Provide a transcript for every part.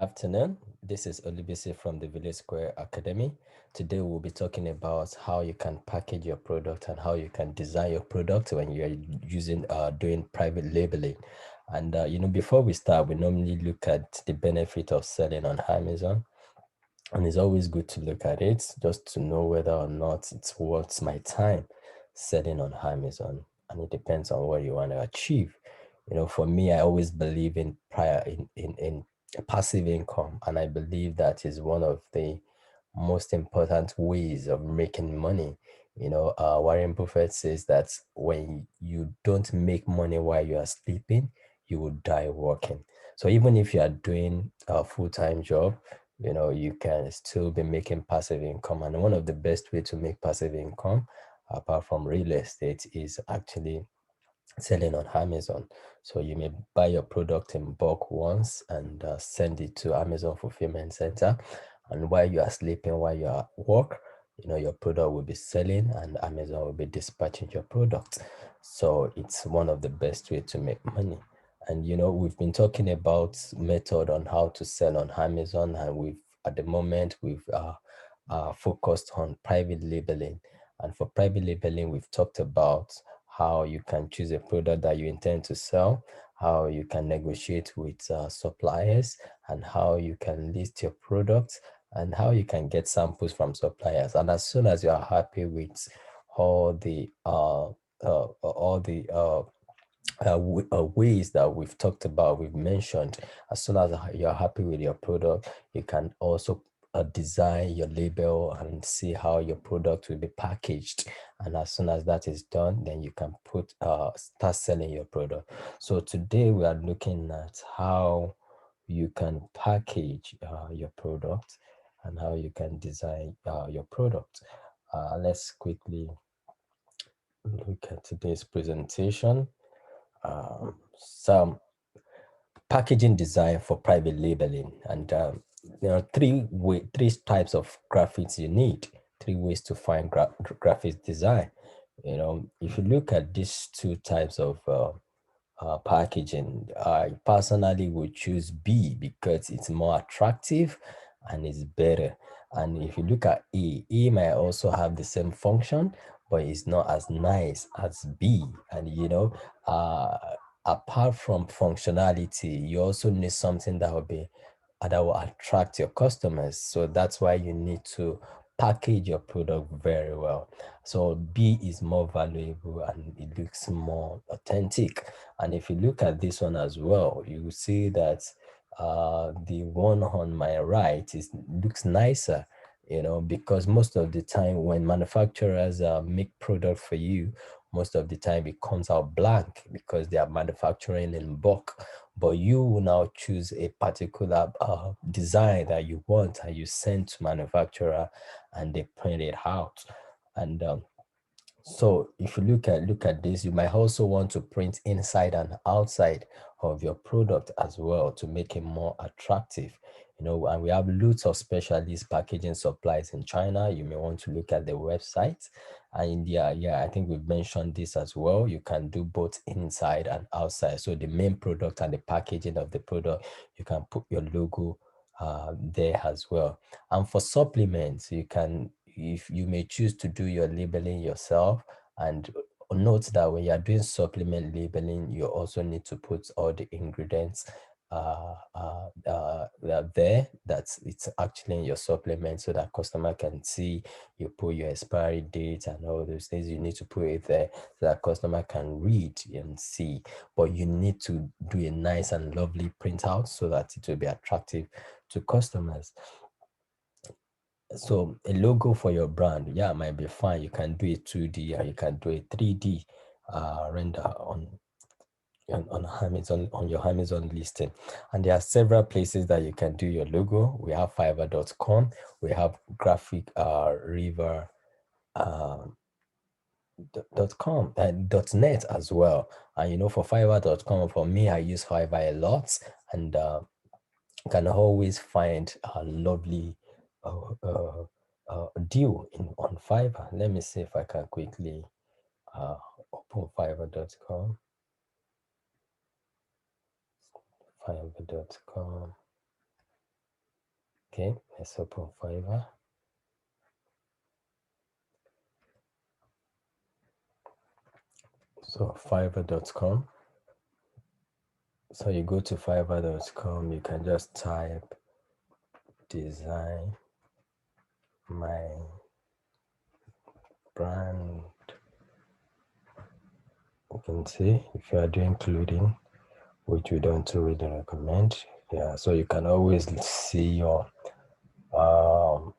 Afternoon. This is Olubisi from the Village Square Academy. Today we'll be talking about how you can package your product and how you can design your product when you're using doing private labeling. And before we start, we normally look at the benefit of selling on Amazon. And it's always good to look at it just to know whether or not it's worth my time selling on Amazon. And it depends on what you want to achieve. For me, I always believe in prior in passive income, and I believe that is one of the most important ways of making money. Warren Buffett says that when you don't make money while you are sleeping, you will die working. So even if you are doing a full-time job, you can still be making passive income. And one of the best way to make passive income, apart from real estate, is actually selling on Amazon. So you may buy your product in bulk once and send it to Amazon Fulfillment Center. And while you are sleeping, while you are at work, your product will be selling and Amazon will be dispatching your product. So it's one of the best way to make money. And we've been talking about method on how to sell on Amazon, and we've at the moment we've focused on private labeling. And for private labeling, we've talked about how you can choose a product that you intend to sell, how you can negotiate with suppliers, and how you can list your products, and how you can get samples from suppliers. And as soon as you are happy with all the ways that we've talked about, we've mentioned, as soon as you're happy with your product, you can also design your label and see how your product will be packaged. And as soon as that is done, then you can start selling your product. So today we are looking at how you can package your product and how you can design your product. Let's quickly look at today's presentation. Some packaging design for private labeling, and there are three types of graphics you need. Three ways to find graphics design. If you look at these two types of packaging, I personally would choose B because it's more attractive and it's better. And if you look at A might also have the same function, but it's not as nice as B. And uh, apart from functionality, you also need something that will attract your customers. So that's why you need to package your product very well. So B is more valuable and it looks more authentic. And if you look at this one as well, you will see that the one on my right is looks nicer, because most of the time when manufacturers make product for you, most of the time it comes out blank because they are manufacturing in bulk. But you will now choose a particular design that you want and you send to manufacturer and they print it out. And so if you look at this, you might also want to print inside and outside of your product as well to make it more attractive. And we have lots of specialist packaging supplies in China. You may want to look at the website. And India, yeah, I think we've mentioned this as well. You can do both inside and outside. So the main product and the packaging of the product, you can put your logo there as well. And for supplements, if you may choose to do your labeling yourself. And note that when you're doing supplement labeling, you also need to put all the ingredients there that's it's actually in your supplement so that customer can see. You put your expiry date and all those things, you need to put it there so that customer can read and see. But you need to do a nice and lovely printout so that it will be attractive to customers. So a logo for your brand, yeah, might be fine. You can do a 2D or you can do a 3D render on Amazon, on your Amazon listing. And there are several places that you can do your logo. We have Fiverr.com, we have Graphic River .com and .net as well. And for Fiverr.com, for me, I use Fiverr a lot, and can always find a lovely deal on Fiverr. Let me see if I can quickly uh, open Fiverr.com. Fiverr.com. Okay, let's open Fiverr. So fiverr.com. So you go to fiverr.com, you can just type design my brand. You can see if you are doing clothing, which we don't really recommend. Yeah, so you can always see your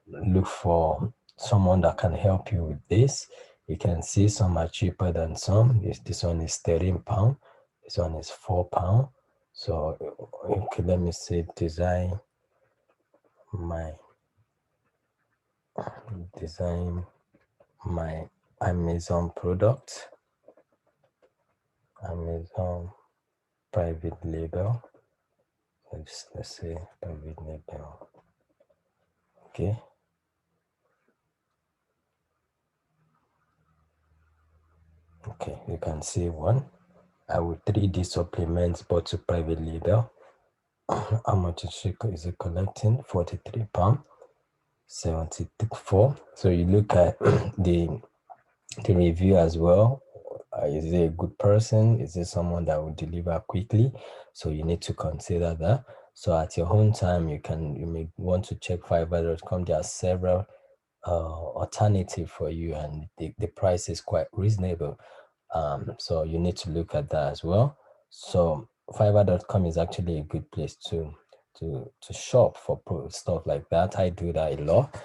look for someone that can help you with this. You can see some are cheaper than some. This one is £13. This one is £4. So okay, let me see design my Amazon product, Amazon private label. Let's say private label. Okay. Okay, you can see one. I will 3D supplements bottle private label. How much is it collecting? £43, 74. So you look at the review as well. Is it a good person? Is it someone that will deliver quickly? So you need to consider that. So at your own time, you may want to check Fiverr.com. There are several alternative for you, and the price is quite reasonable. So you need to look at that as well. So Fiverr.com is actually a good place to shop for stuff like that. I do that a lot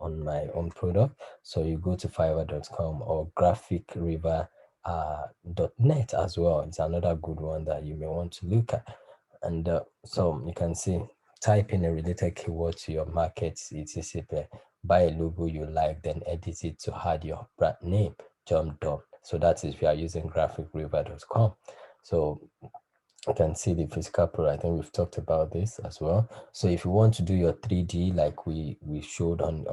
on my own product. So you go to Fiverr.com or GraphicRiver.net as well. It's another good one that you may want to look at. And so you can see, type in a related keyword to your market, etc. Buy a logo you like, then edit it to add your brand name. Jump done. So that is if you are using GraphicRiver.com. So you can see the physical product. I think we've talked about this as well. So if you want to do your 3D like we showed on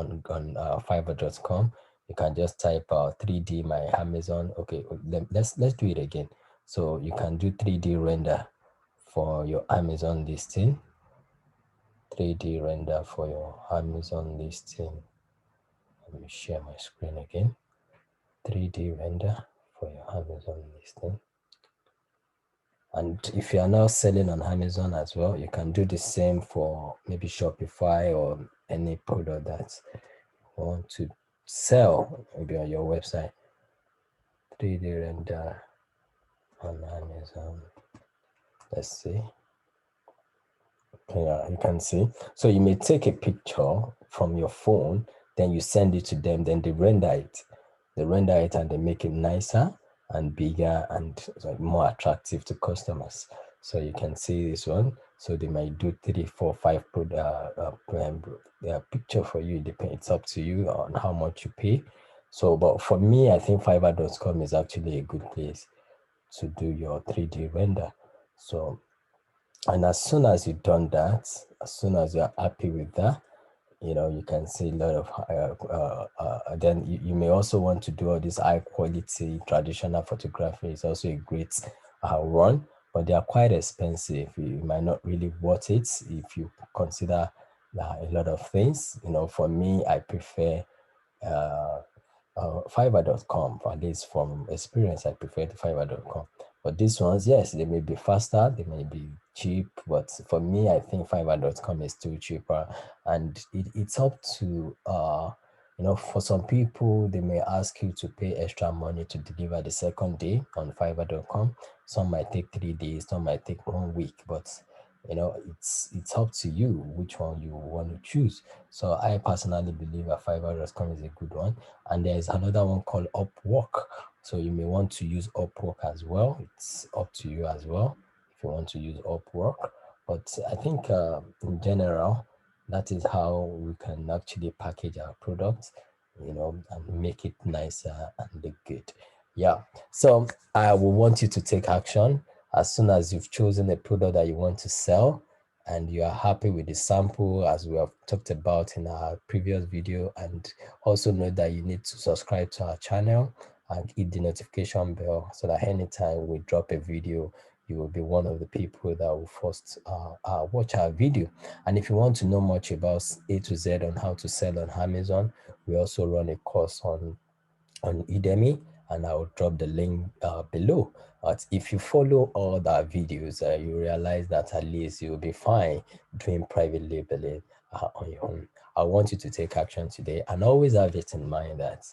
Fiverr.com, you can just type 3D my Amazon. Okay, let's do it again. So you can do 3D render for your Amazon listing. 3D render for your Amazon listing. Let me share my screen again. 3D render for your Amazon listing. And if you are now selling on Amazon as well, you can do the same for maybe Shopify or any product that you want to sell, maybe on your website. 3D render on Amazon. Let's see. Yeah, you can see. So you may take a picture from your phone, then you send it to them, then they render it. They render it and they make it nicer and bigger and more attractive to customers. So you can see this one. So they might do 3, 4, 5 picture for you. It's up to you on how much you pay. So, but for me, I think Fiverr.com is actually a good place to do your 3D render. So, and as soon as you've done that, as soon as you're happy with that, you can see a lot of then you may also want to do all this high quality traditional photography. It's also a great one, but they are quite expensive. You might not really worth it if you consider a lot of things. For me, I prefer Fiverr.com. At least from experience, I prefer the Fiverr.com. But these ones, yes, they may be faster, they may be cheap, but for me, I think Fiverr.com is still cheaper. And it's up to for some people, they may ask you to pay extra money to deliver the second day on Fiverr.com. Some might take 3 days, some might take 1 week, but it's up to you which one you want to choose. So I personally believe that Fiverr.com is a good one. And there's another one called Upwork. So you may want to use Upwork as well. It's up to you as well if you want to use Upwork. But I think in general, that is how we can actually package our products, and make it nicer and look good. Yeah. So I will want you to take action as soon as you've chosen a product that you want to sell and you are happy with the sample, as we have talked about in our previous video. And also know that you need to subscribe to our channel and hit the notification bell so that anytime we drop a video, you will be one of the people that will first watch our video. And if you want to know much about A to Z on how to sell on Amazon, we also run a course on Udemy, and I will drop the link below. But if you follow all the videos, you realize that at least you'll be fine doing private labeling on your own. I want you to take action today and always have it in mind that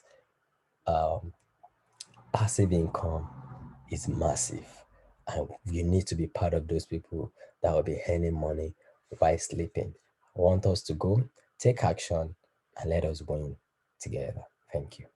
um, passive income is massive. And you need to be part of those people that will be earning money while sleeping. I want us to go, take action, and let us win together. Thank you.